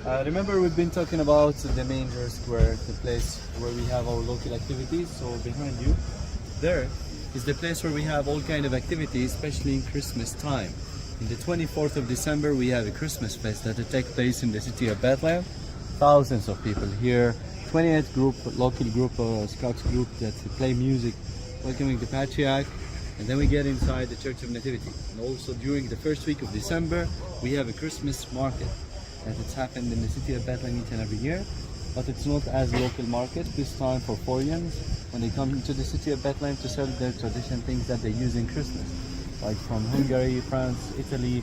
Remember, we've been talking about the manger square, the place where we have our local activities. So behind you, there is the place where we have all kind of activities, especially in Christmas time. In the 24th of December, we have a Christmas fest that will take place in the city of Bethlehem. Thousands of people here. 28 group, local group, Scots group that play music, welcoming the patriarch. And then we get inside the Church of Nativity. And also during the first week of December, we have a Christmas market. That it's happened in the city of Bethlehem each and every year, but it's not as local market this time for foreigners when they come into the city of Bethlehem to sell their traditional things that they use in Christmas, like from Hungary, France, Italy,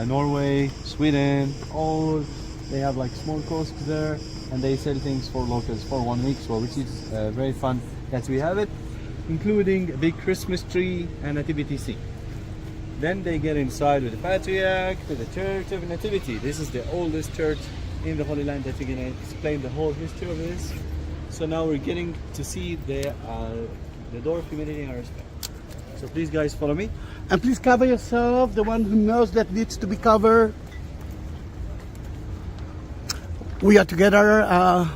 Norway, Sweden. All they have like small kiosks there, and they sell things for locals for 1 week, so which is very fun that we have it, including a big Christmas tree and nativity scene. Then they get inside with the patriarch to the Church of Nativity. This is the oldest church in the Holy Land that we're going to explain the whole history of this. So now we're getting to see the door of humility and respect. So please guys follow me. And please cover yourself, the one who knows that needs to be covered. We are together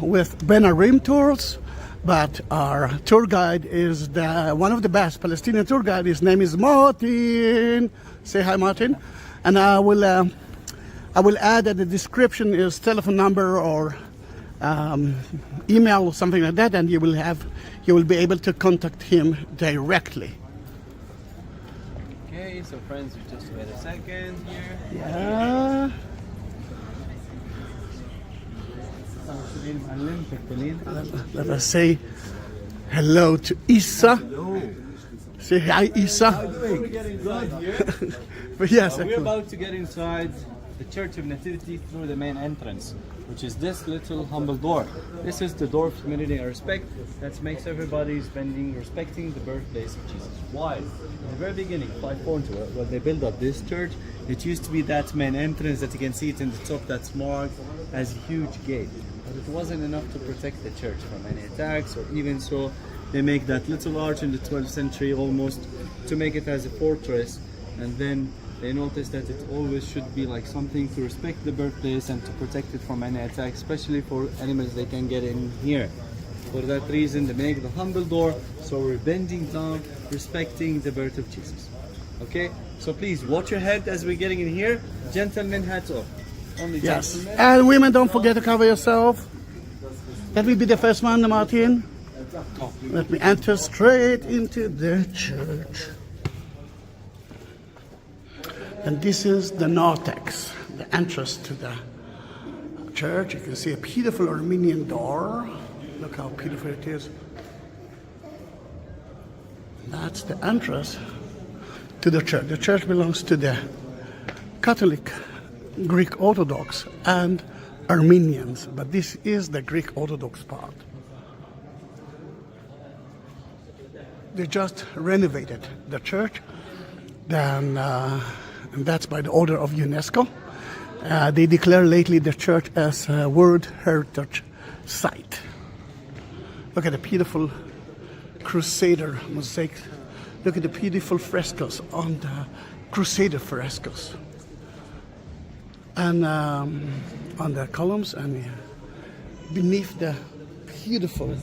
with Ben Arim Tours, but our tour guide is one of the best Palestinian tour guide. His name is Martin. Say hi, Martin. And I will add that the description is telephone number or email or something like that, and you will be able to contact him directly. Okay, so friends, we just wait a second here. Yeah. Let us say hello to Isa. Hello. Say hi, Isa. How are you doing? We're getting good here. But yes, We're about to get inside the Church of Nativity through the main entrance, which is this little humble door. This is the door of humility and respect that makes everybody respecting the birthplace of Jesus. Why? In the very beginning, 540, when they built up this church, it used to be that main entrance that you can see it in the top that's marked as a huge gate. But it wasn't enough to protect the church from any attacks, or even so, they make that little arch in the 12th century almost to make it as a fortress, and then they noticed that it always should be like something to respect the birthplace and to protect it from any attack, especially for animals they can get in here. For that reason, they make the humble door, so we're bending down, respecting the birth of Jesus. Okay, so please watch your head as we're getting in here. Gentlemen, hats off. Only yes. gentlemen. And women, don't forget to cover yourself. Let me be the first one, Martin. Let me enter straight into the church. And this is the narthex, the entrance to the church. You can see a beautiful Armenian door. Look how beautiful it is. That's the entrance to the church. The church belongs to the Catholic, Greek Orthodox and Armenians, but this is the Greek Orthodox part. They just renovated the church, then and that's by the order of UNESCO. They declared lately the church as a World Heritage Site. Look at the beautiful Crusader mosaic. Look at the beautiful frescoes on the Crusader frescoes. And on the columns and beneath the beautiful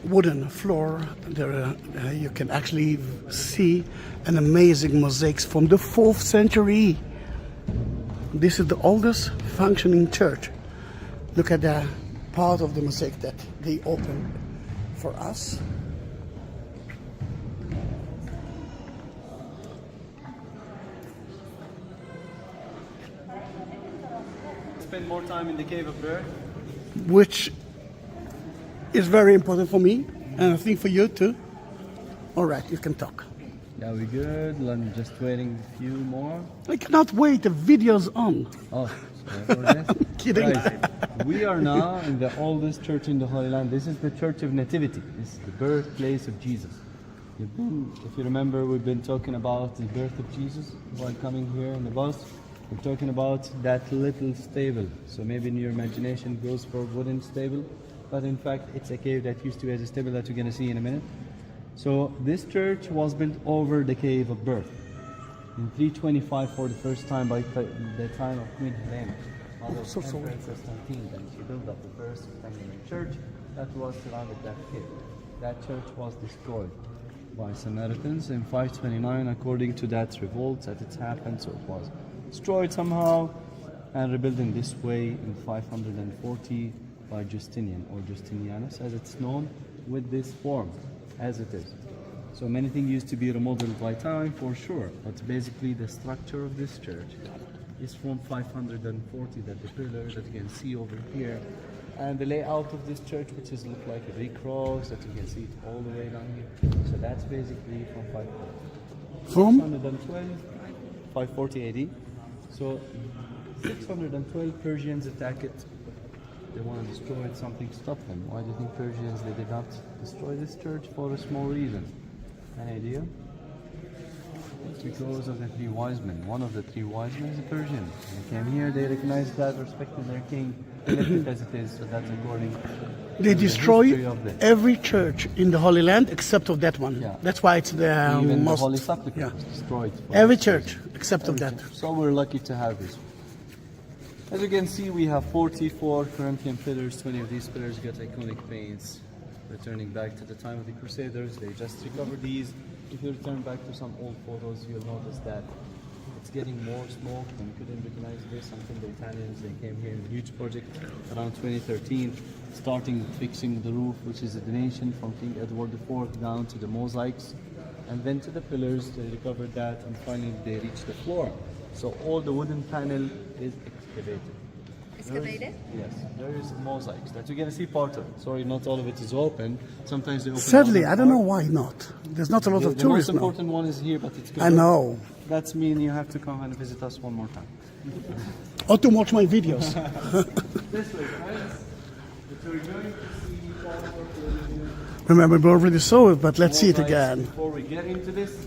wooden floor, there you can actually see an amazing mosaics from the 4th century. This is the oldest functioning church. Look at the part of the mosaic that they opened for us. Spend more time in the cave of prayer. Which is very important for me, and I think for you too. All right, you can talk. Yeah, we good. I'm just waiting a few more. I cannot wait. The video's on. Oh, sorry for this. Kidding. Guys, we are now in the oldest church in the Holy Land. This is the Church of Nativity. This is the birthplace of Jesus. If you remember, we've been talking about the birth of Jesus while coming here in the bus. We're talking about that little stable. So maybe in your imagination it goes for a wooden stable, but in fact it's a cave that used to be as a stable that we're going to see in a minute. So this church was built over the cave of birth. in 325 for the first time by the time of Queen Helena, mother of so sorry. Emperor Constantine. Then she built up the first rectangular church that was surrounded that cave. That church was destroyed by Samaritans in 529 according to that revolt that it happened, so it was destroyed somehow and rebuilt in this way in 540 by Justinian or Justinianus as it's known, with this form as it is. So many things used to be remodeled by time for sure, but basically the structure of this church is from 540, that the pillar that you can see over here, and the layout of this church, which is look like a big cross that you can see it all the way down here. So that's basically from 540. From? 612, 540 AD. So 612 Persians attack it. They want to destroy it, something stopped them. Why do you think Persians, they did not destroy this church? For a small reason. Any idea? It's because of the three wise men. One of the three wise men is a Persian. They came here, they recognized that, respected their king. They left it as it is, so that's according They to destroy the history of this. every church in the Holy Land except of that one. Yeah. That's why it's the Even most. the Holy Sepulchre yeah. was destroyed. for Every this church reason. except of that. So we're lucky to have this. As you can see, we have 44 Corinthian pillars. 20 of these pillars got iconic paints, returning back to the time of the Crusaders. They just recovered these. If you return back to some old photos, you'll notice that it's getting more smoke, and you couldn't recognize this until the Italians, they came here in a huge project around 2013, starting fixing the roof, which is a donation from King Edward IV, down to the mosaics, and then to the pillars. They recovered that, and finally they reached the floor. So all the wooden panel is excavated. Excavated? Yes, there is mosaics that you're gonna see part of it. Sorry, not all of it is open. Sometimes they open. Sadly, one I don't know part. why not. There's not a lot The of most tourists now. important one is here, but it's I covered. know. That's mean you have to come and visit us one more time. Or to watch my videos. This way, friends. If we're going to see all of Remember, we already saw it, but let's see it mosaics again. Before we get into this.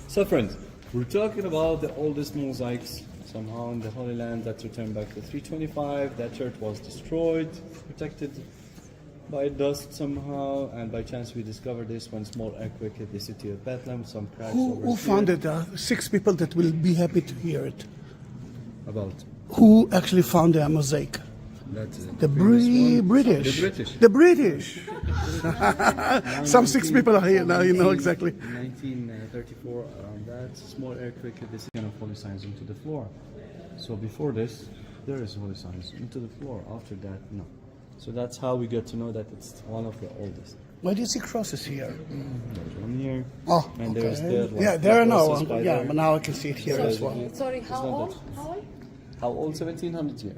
So friends, we're talking about the oldest mosaics somehow in the Holy Land that returned back to 325. That church was destroyed, protected by dust somehow, and by chance we discovered this one small earthquake at the city of Bethlehem, some cracks over Who here. found it? 6 people that will be happy to hear it. About Who actually found the mosaic? that's The previous one. British. The British. The British. Some 6 people are here now, you know exactly. In 1934, around that, small earthquake hit this kind of holy signs into the floor. So before this, there is holy signs into the floor. After that, no. So that's how we get to know that it's one of the oldest. Why do you see crosses here? There's one here, Oh, and okay. there's the one. Yeah, there I know. Closest by Yeah, there. but now I can see it here as well. Sorry, how not old? that- How old? How old? 1700 year.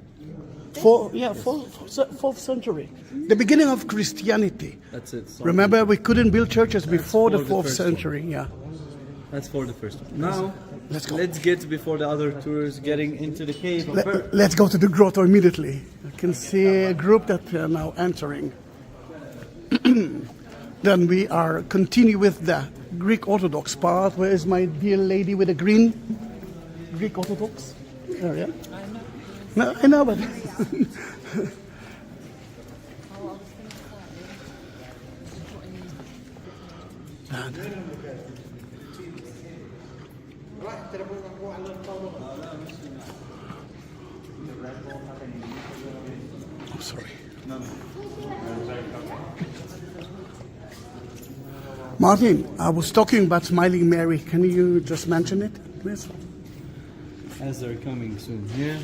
Fourth century. The beginning of Christianity. That's it. So Remember, we couldn't build churches before the for the 4th first century. Yeah. That's for the first one. Now, Let's go. let's get before the other tours getting into the cave of birth. Let's go to the grotto immediately. I can see a group that are now entering. Then we are continue with the Greek Orthodox part. Where is my dear lady with the green? Greek Orthodox? There, yeah. No, I know, but I'm sorry. Martin, I was talking about Smiling Mary. Can you just mention it, please? As they're coming soon here.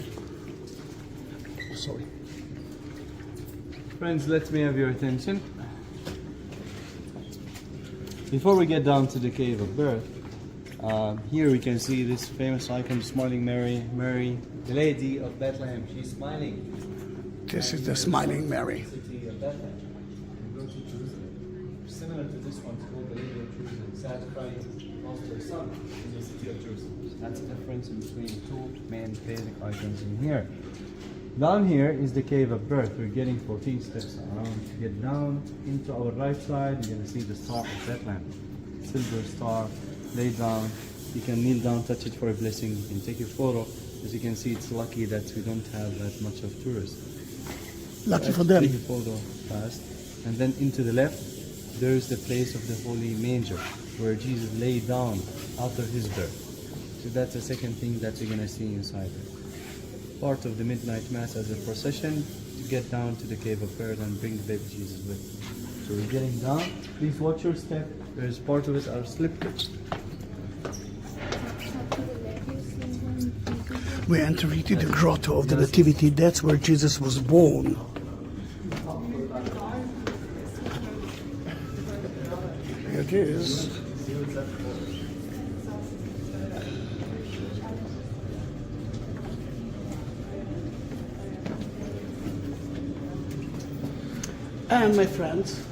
Oh, sorry. Friends, let me have your attention. Before we get down to the cave of birth, here we can see this famous icon, Smiling Mary, Mary, the Lady of Bethlehem. She's smiling. This is the Smiling Mary. City of Bethlehem. We go to Jerusalem. Similar to this one, it's called the Lady of Jerusalem. Sad crying after her son in the city of Jerusalem. That's the difference in between the two main basic icons in here. Down here is the cave of birth. We're getting 14 steps around. To get down into our right side, you're going to see the Star of Bethlehem. Silver star. Lay down. You can kneel down, touch it for a blessing. You can take a photo. As you can see, it's lucky that we don't have that much of tourists. Lucky for them. Take a photo fast. And then into the left, there is the place of the holy manger where Jesus lay down after his birth. So that's the second thing that you're going to see inside there. Part of the midnight mass as a procession to get down to the cave of Pearl and bring the baby Jesus with you. So we're getting down. Please watch your step. There's part of it are slippery. We enter into the grotto of the Nativity. That's where Jesus was born. Here it is. And my friends,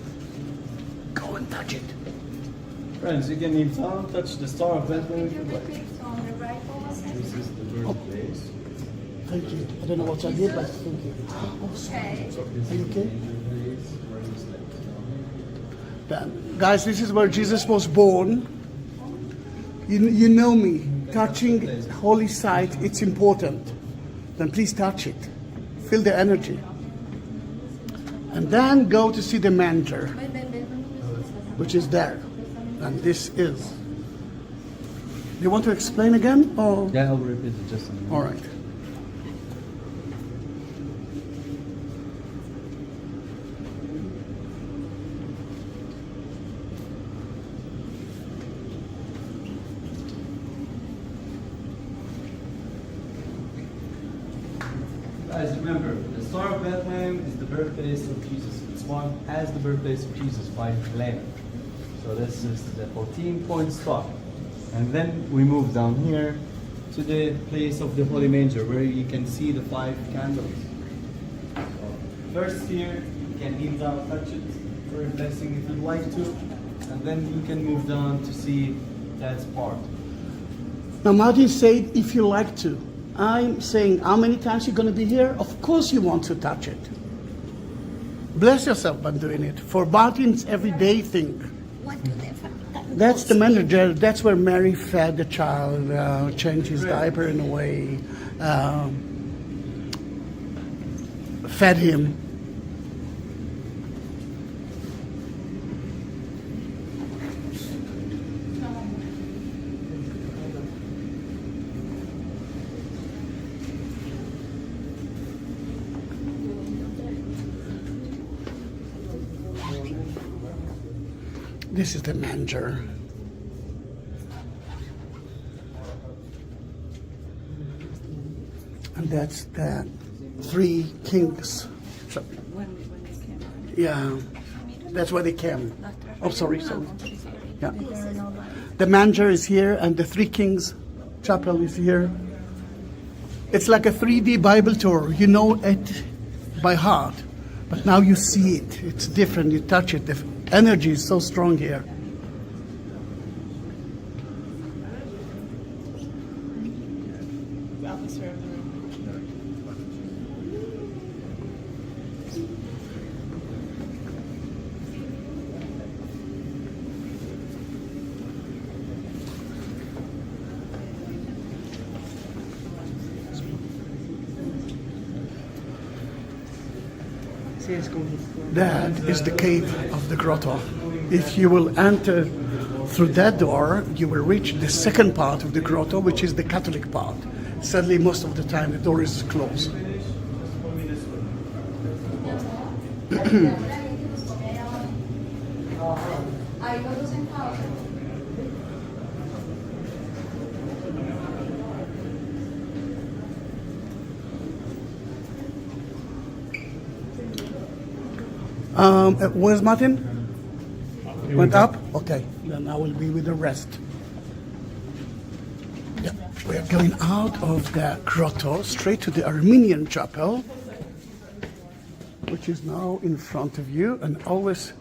go and touch it. Friends, you can kneel down, touch the Star of Bethlehem if you like. On the right over This is the birthplace. Thank you. I don't know what I did, but thank you. Oh, sorry. Are you okay? Then, guys, this is where Jesus was born. You know me. Touching holy site, it's important. Then please touch it. Feel the energy. And then go to see the manger, which is there. And this is. Do you want to explain again? Or? Yeah, I'll repeat it just a minute. All right. Guys, remember, the Star of Bethlehem is the birthplace of Jesus. It's marked as the birthplace of Jesus by Bethlehem. So this is the 14-point star. And then we move down here to the place of the Holy Manger where you can see the 5 candles. So first here, you can kneel down, touch it for a blessing if you'd like to. And then you can move down to see that part. Now Martin said, if you like to. I'm saying, how many times you're going to be here? Of course you want to touch it. Bless yourself by doing it. For Martin's everyday thing. What do they find? That's the manger. That's where Mary fed the child, changed his diaper in a way, fed him. This is the manger. And that's the 3 kings. So, yeah, that's where they came. Oh, sorry. Yeah. The manger is here and the 3 kings chapel is here. It's like a 3D Bible tour. You know it by heart, but now you see it. It's different. You touch it. The energy is so strong here. That is the cave of the grotto. If you will enter through that door, you will reach the second part of the grotto, which is the Catholic part. Sadly, most of the time the door is closed. Where's Martin? Went up? Okay, then I will be with the rest. Yeah. We're going out of the grotto straight to the Armenian chapel, which is now in front of you. And always,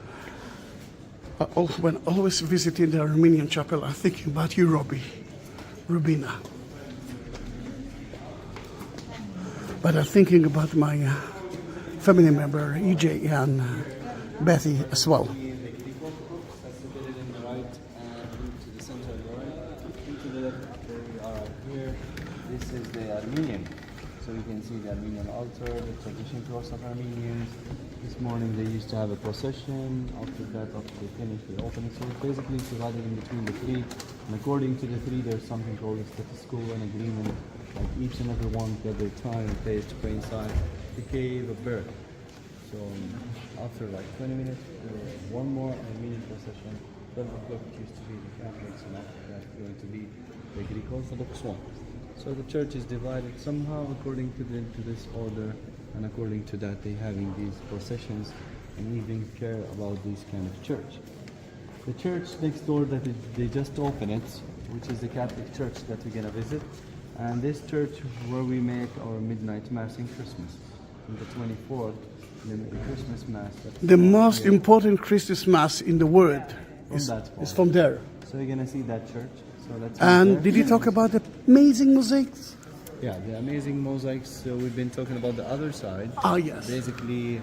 when always visiting the Armenian chapel, I'm thinking about you, Rubina. But I'm thinking about my family member, EJ, and Bethy as well. This is the Armenian. So you can see the Armenian altar, the tradition cross of Armenians. This morning they used to have a procession. After that, after they finish, they open it. So it's basically divided in between the three. And according to the three, there's something called a status quo and agreement. Like each and every one get their time and place to pray inside the cave of birth. So after like 20 minutes, one more Armenian procession. 12 o'clock it used to be the Catholics, and after that it's going to be the Greek Orthodox one. So the church is divided somehow according to this order, and according to that they having these processions and even care about this kind of church. The church next door that they just opened it, which is the Catholic church that we're gonna visit, and this church where we make our midnight mass in Christmas, on the 24th, the Christmas mass. The most important Christmas mass in the world is from there. So you're gonna see that church. So that's And did you talk about the amazing mosaics? Yeah, the amazing mosaics. So we've been talking about the other side. Oh yes. Basically,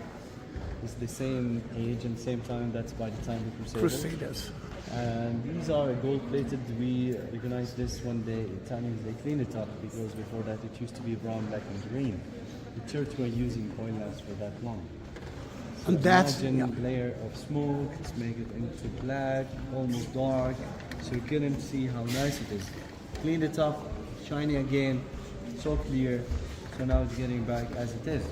it's the same age and same time. That's by the time of the Crusaders. And these are gold-plated. We recognized this when the Italians they cleaned it up, because before that it used to be brown, black, and green. The church were using oil lamps for that long. So And that's imagine a layer of smoke. Let's make it into black, almost dark, so you couldn't see how nice it is. Cleaned it up, shiny again, so clear. So now it's getting back as it is.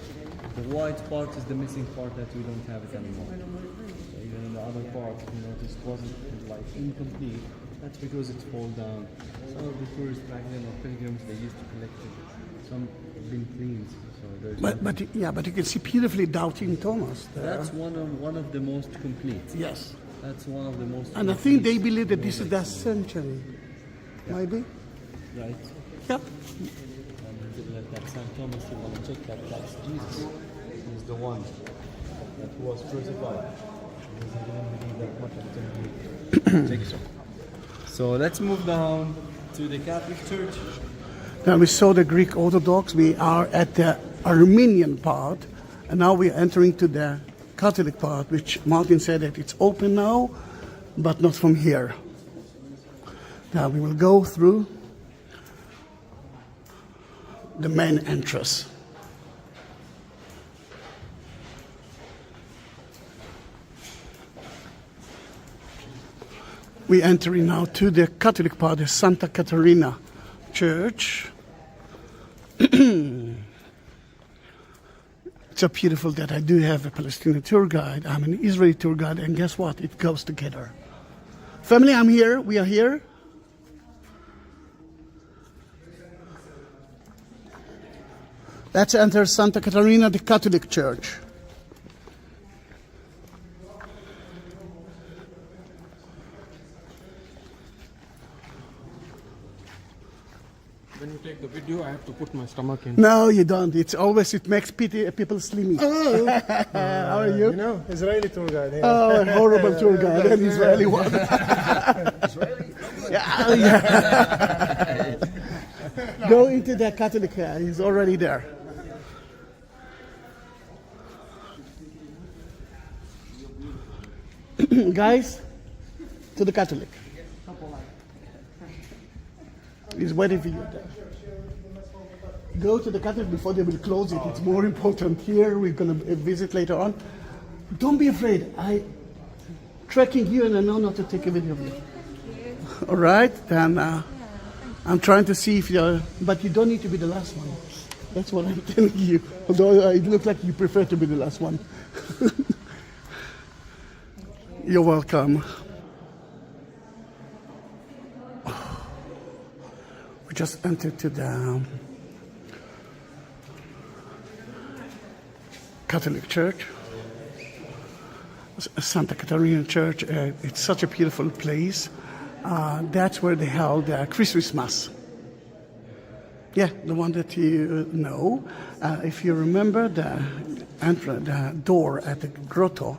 The white part is the missing part that we don't have it anymore. So even in the other part, you notice it wasn't like incomplete. That's because it's fall down. Some of the tourists back then or pilgrims they used to collect it. Some have been cleaned. So there's but you can see beautifully Doubting Thomas there. that's one of the most complete. Yes. That's one of the most. And I think they believe that this is the century. Maybe? Right. Yep. And that St. Thomas, you want to check that that's Jesus. He's the one that was crucified. Because he didn't believe that much until he. Check it out. So let's move down to the Catholic Church. Now we saw the Greek Orthodox. We are at the Armenian part, and now we are entering to the Catholic part, which Martin said that it's open now, but not from here. Now we will go through the main entrance. We entering now to the Catholic part, the Santa Caterina Church. It's so beautiful that I do have a Palestinian tour guide. I'm an Israeli tour guide, and guess what? It goes together. Family, I'm here. We are here. Let's enter Santa Caterina, the Catholic Church. When you take the video, I have to put my stomach in. No, you don't. It makes people slimy. Oh, How are you? you know, Israeli tour guide. Yeah. Oh, a horrible tour guide, an Israeli one. Israeli? Yeah, yeah. Go into the Catholic, he's already there. Guys, to the Catholic. He's waiting for you there. Go to the Catholic before they will close it. It's more important here. We're going to visit later on. Don't be afraid. I'm tracking you and I know not to take a video of you. All right, then I'm trying to see if you're, but you don't need to be the last one. That's what I'm telling you. Although it looks like you prefer to be the last one. You're welcome. We just entered to the Catholic Church, Santa Caterina Church. It's such a beautiful place. That's where they held the Christmas Mass. Yeah, the one that you know. If you remember the door at the grotto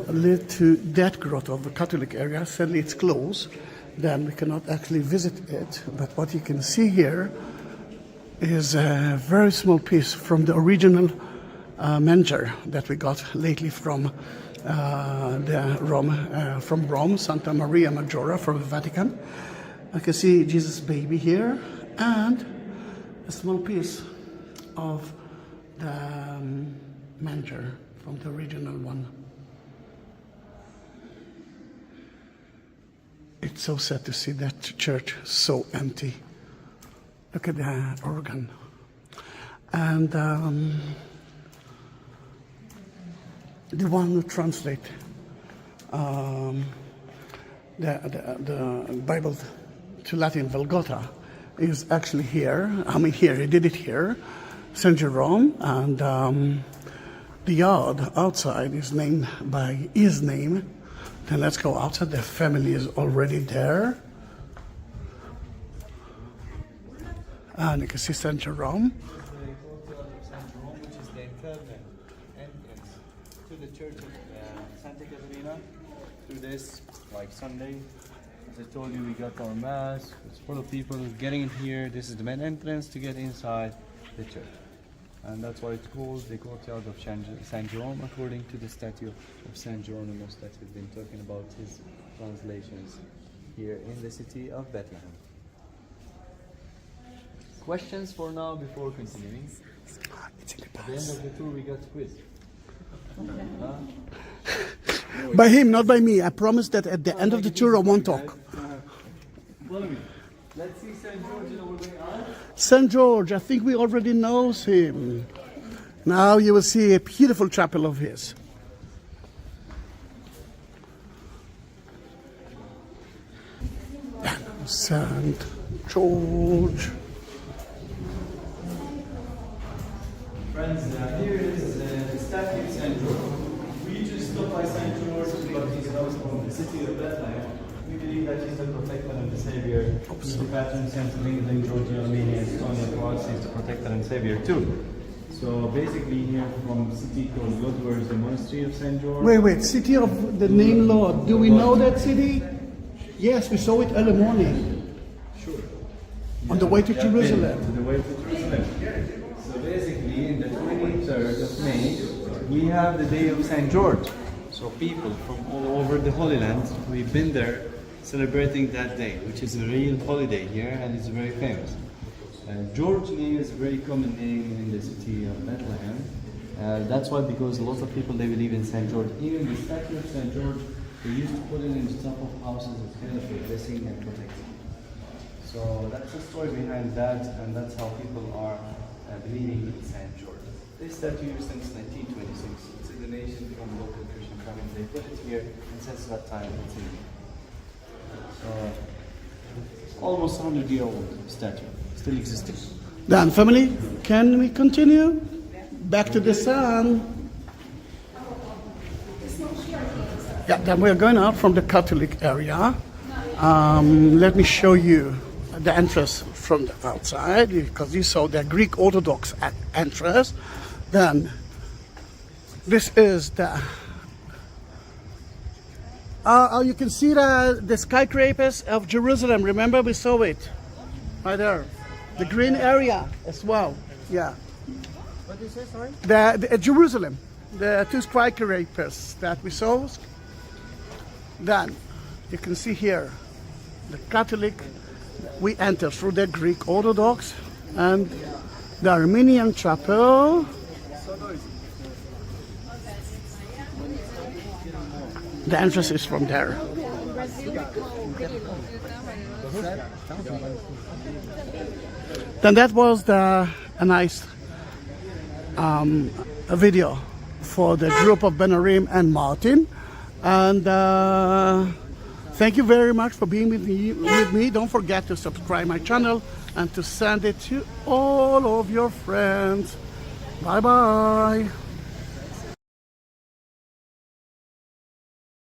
led to that grotto of the Catholic area. Sadly, it's closed. Then we cannot actually visit it. But what you can see here is a very small piece from the original manger that we got lately from Rome, Santa Maria Maggiore from the Vatican. I can see Jesus' baby here and a small piece of the manger from the original one. It's so sad to see that church so empty. Look at the organ. And the one who translate the Bible to Latin, Vulgata, is actually here. I mean, here, he did it here, St. Jerome, and the yard outside is named by his name. Then let's go outside. The family is already there. And you can see St. Jerome. St. Jerome, which is the internal entrance to the church of Santa Caterina. Through this, like Sunday, as I told you, we got our mass. It's full of people getting in here. This is the main entrance to get inside the church. And that's why it's called the courtyard of St. Jerome, according to the statue of St. Geronimo that we've been talking about, his translations here in the city of Bethlehem. Questions for now before continuing? At the end of the tour, we got quiz. By him, not by me. I promise that at the end of the tour I won't talk. Follow me. Let's see St. George in our way out. St. George, I think we already knows him. Now you will see a beautiful chapel of his. St. George. Friends, here is the statue of St. George. We just stopped by St. George, but he's also from the city of Bethlehem. We believe that he's the protector and the savior. He's the patron saint of England, Georgia, Armenia, Estonia, Croatia. He's the protector and savior too. So basically here from a city called Lod, where is the monastery of St. George. Wait, city of the name Lord. Do we know that city? Yes, we saw it early morning. Sure. On the way to Jerusalem. On the way to Jerusalem. So basically in the 23rd of May, we have the day of St. George. So people from all over the Holy Land, we've been there celebrating that day, which is a real holiday here and it's very famous. George name is a very common name in the city of Bethlehem. That's why, because a lot of people, they believe in St. George. Even the statue of St. George, they used to put it in the top of houses as kind of a blessing and protection. So that's the story behind that, and that's how people are believing in St. George. This statue since 1926. It's a donation from local Christian families. They put it here, and since that time it's in here. So almost 100-year-old statue, still existing. Then family, can we continue? Back to the sun. Yeah, then we're going out from the Catholic area. Let me show you the entrance from the outside, because you saw the Greek Orthodox entrance. Then this is the you can see the skyscrapers of Jerusalem. Remember, we saw it right there. The green area as well. Yeah. What did you say, sorry? The Jerusalem, the two skyscrapers that we saw. Then you can see here the Catholic. We enter through the Greek Orthodox and the Armenian chapel. The entrance is from there. Then that was a nice a video for the group of Benarim and Martin. And thank you very much for being with me. Don't forget to subscribe my channel and to send it to all of your friends. Bye bye.